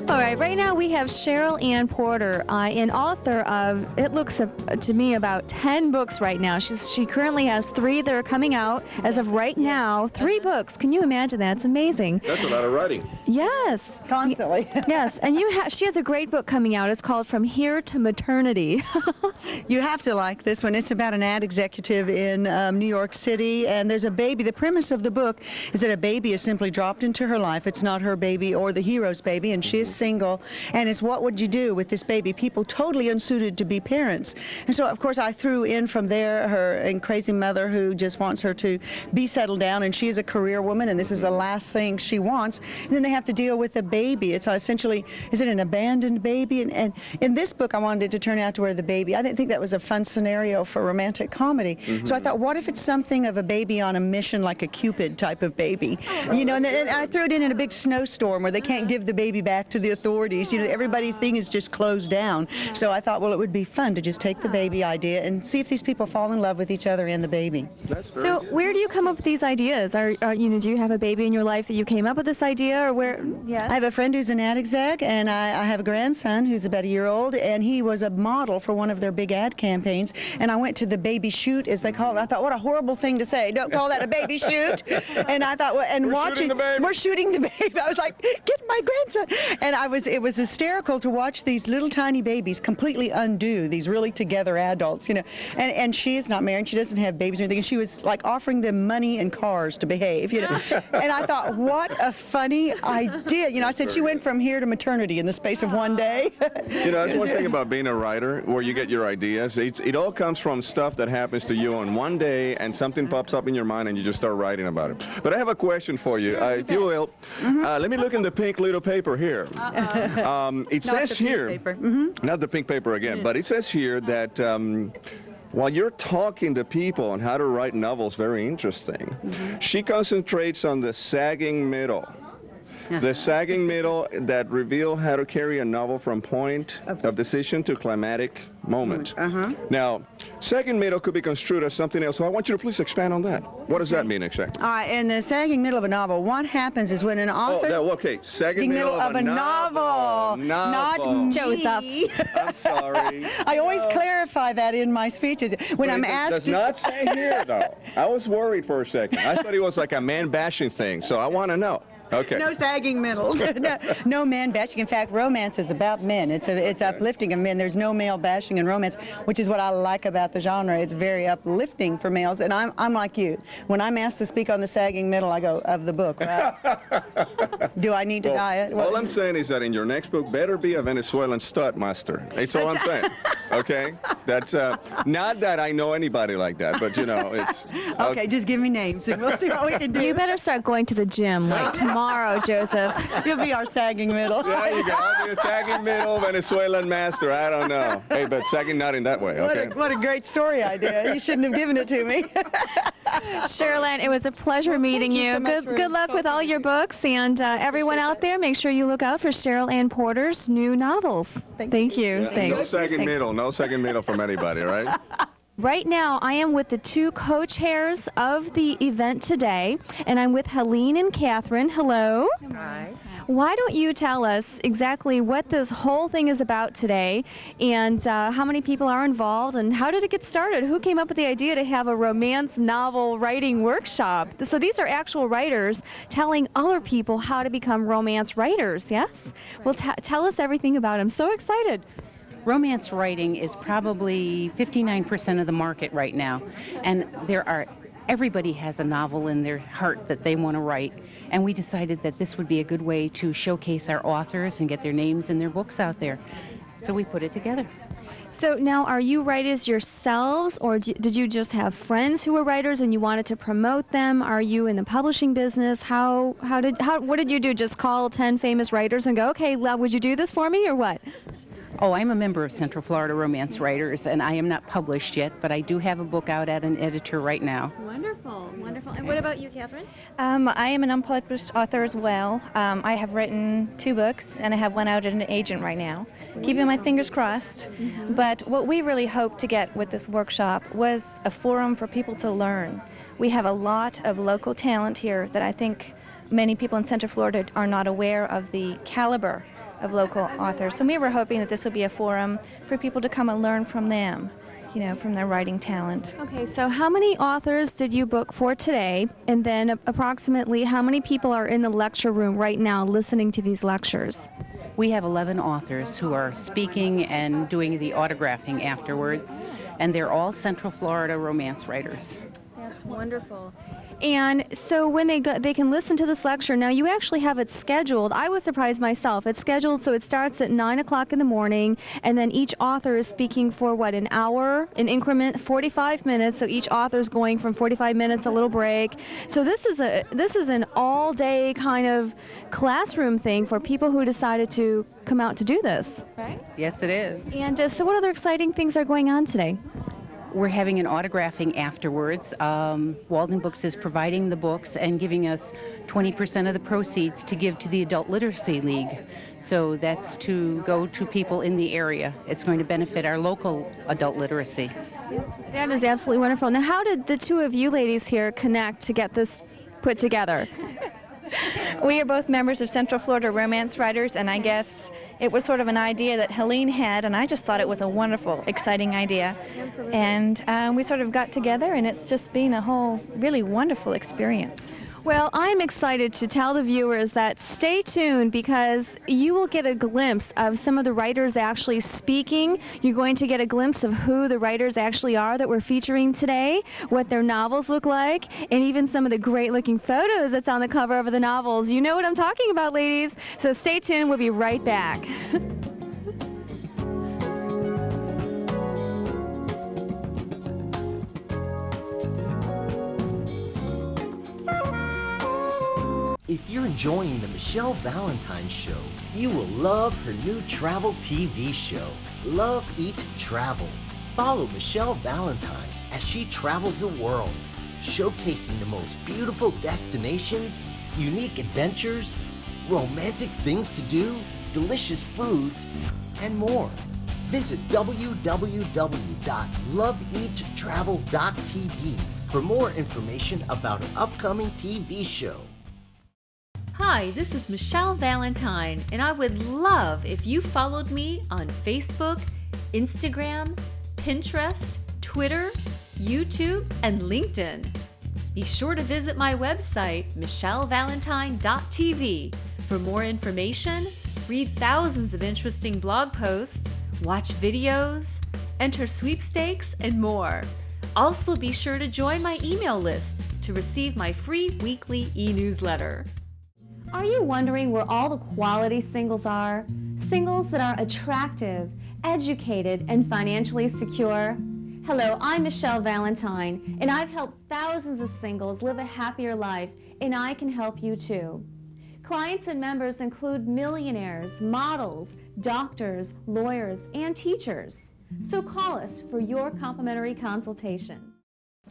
All right, right now we have Sheryl Ann Porter, an author of, it looks to me, about 10 books right now. She currently has 3 that are coming out as of right now. 3 books. Can you imagine that? It's amazing. That's a lot of writing. Yes. Constantly. Yes, and she has a great book coming out. It's called From Here to Maternity. You have to like this one. It's about an ad executive in New York City, and there's a baby. The premise of the book is that a baby is simply dropped into her life. It's not her baby or the hero's baby, and she is single, and it's what would you do with this baby? People totally unsuited to be parents. And so, of course, I threw in from there her crazy mother who just wants her to be settled down, and she is a career woman, and this is the last thing she wants. And then they have to deal with a baby. It's essentially, is it an abandoned baby? And in this book, I wanted it to turn out to where the baby, I didn't think that was a fun scenario for romantic comedy. So I thought, what if it's something of a baby on a mission, like a Cupid type of baby? You know, and I threw it in a big snowstorm where they can't give the baby back to the authorities. You know, everybody's thing is just closed down. So I thought, well, it would be fun to just take the baby idea and see if these people fall in love with each other and the baby. So where do you come up with these ideas? Are you know, do you have a baby in your life that you came up with this idea, or where? Yeah. I have a friend who's an ad exec, and I have a grandson who's about a year old, and he was a model for one of their big ad campaigns. And I went to the baby shoot, as they call it. I thought, what a horrible thing to say. Don't call that a baby shoot. And I thought, well, and we're shooting the baby. I was like, get my grandson. And it was hysterical to watch these little tiny babies completely undo these really together adults, you know. And she is not married. She doesn't have babies or anything. And she was like offering them money and cars to behave, you know. And I thought, what a funny idea. You know, I said she went from here to maternity in the space of one day. You know, that's one thing about being a writer, where you get your ideas. It all comes from stuff that happens to you on one day, and something pops up in your mind, and you just start writing about it. But I have a question for you, if you will. Let me look in the pink little paper here. It says here, not the pink paper again, but it says here that while you're talking to people on how to write novels, very interesting, she concentrates on the sagging middle. The sagging middle that reveal how to carry a novel from point of decision to climatic moment. Now, sagging middle could be construed as something else, so I want you to please expand on that. What does that mean exactly? All right, in the sagging middle of a novel, what happens is when an author... okay, sagging middle of a novel. Not Joseph. I'm sorry. I always clarify that in my speeches. When I'm asked... It does not say here, though. I was worried for a second. I thought it was like a man-bashing thing, so I want to know. Okay. No sagging middles. No man bashing. In fact, romance is about men. It's uplifting of men. There's no male bashing in romance, which is what I like about the genre. It's very uplifting for males. And I'm like you. When I'm asked to speak on the sagging middle, I go, of the book, right? Do I need to diet? All I'm saying is that in your next book, better be a Venezuelan stud master. That's all I'm saying. Okay? That's not that I know anybody like that, but you know, it's... Okay, just give me names and we'll see what we can do. You better start going to the gym like tomorrow, Joseph. You'll be our sagging middle. There you go. I'll be a sagging middle Venezuelan master. I don't know. Hey, but sagging not in that way, okay? What a great story idea. You shouldn't have given it to me. Sheryl Ann, it was a pleasure meeting you. So good luck with all your books, and everyone out there, make sure you look out for Sheryl Ann Porter's new novels. Thank you. Yeah, Thanks. no sagging middle. No sagging middle from anybody, right? Right now, I am with the 2 co-chairs of the event today, and I'm with Helene and Katherine. Hello. Hi. Why don't you tell us exactly what this whole thing is about today, and how many people are involved, and how did it get started? Who came up with the idea to have a romance novel writing workshop? So these are actual writers telling other people how to become romance writers, yes? Well, tell us everything about it. I'm so excited. Romance writing is probably 59% of the market right now, and everybody has a novel in their heart that they want to write, and we decided that this would be a good way to showcase our authors and get their names and their books out there. So we put it together. So now, are you writers yourselves, or did you just have friends who were writers and you wanted to promote them? Are you in the publishing business? What did you do? Just call 10 famous writers and go, okay, would you do this for me, or what? Oh, I'm a member of Central Florida Romance Writers, and I am not published yet, but I do have a book out at an editor right now. Wonderful, wonderful. And what about you, Katherine? I am an unpublished author as well. I have written 2 books, and I have one out at an agent right now. Keeping my fingers crossed. But what we really hoped to get with this workshop was a forum for people to learn. We have a lot of local talent here that I think many people in Central Florida are not aware of the caliber of local authors. So we were hoping that this would be a forum for people to come and learn from them, you know, from their writing talent. Okay, so how many authors did you book for today? And then approximately how many people are in the lecture room right now listening to these lectures? We have 11 authors who are speaking and doing the autographing afterwards, and they're all Central Florida romance writers. That's wonderful. And so when they go, they can listen to this lecture. Now you actually have it scheduled. I was surprised myself. It's scheduled so it starts at 9 o'clock in the morning, and then each author is speaking for what, an hour, an increment, 45 minutes. So each author is going from 45 minutes, a little break. So this is an all-day kind of classroom thing for people who decided to come out to do this, right? Yes, it is. And so what other exciting things are going on today? We're having an autographing afterwards. Walden Books is providing the books and giving us 20% of the proceeds to give to the Adult Literacy League. So that's to go to people in the area. It's going to benefit our local adult literacy. That is absolutely wonderful. Now, how did the two of you ladies here connect to get this put together? We are both members of Central Florida Romance Writers, and I guess it was sort of an idea that Helene had, and I just thought it was a wonderful, exciting idea. Absolutely. And we sort of got together, and it's just been a whole really wonderful experience. Well, I'm excited to tell the viewers that stay tuned because you will get a glimpse of some of the writers actually speaking. You're going to get a glimpse of who the writers actually are that we're featuring today, what their novels look like, and even some of the great looking photos that's on the cover of the novels. You know what I'm talking about, ladies. So stay tuned. We'll be right back. If you're enjoying the Michelle Valentine Show, you will love her new travel TV show, Love, Eat, Travel. Follow Michelle Valentine as she travels the world, showcasing the most beautiful destinations, unique adventures, romantic things to do, delicious foods, and more. Visit www.loveeattravel.tv for more information about her upcoming TV show. Hi, this is Michelle Valentine, and I would love if you followed me on Facebook, Instagram, Pinterest, Twitter, YouTube, and LinkedIn. Be sure to visit my website, michellevalentine.tv, for more information, read thousands of interesting blog posts, watch videos, enter sweepstakes, and more. Also, be sure to join my email list to receive my free weekly e-newsletter. Are you wondering where all the quality singles are? Singles that are attractive, educated, and financially secure? Hello, I'm Michelle Valentine, and I've helped thousands of singles live a happier life, and I can help you too. Clients and members include millionaires, models, doctors, lawyers, and teachers. So call us for your complimentary consultation.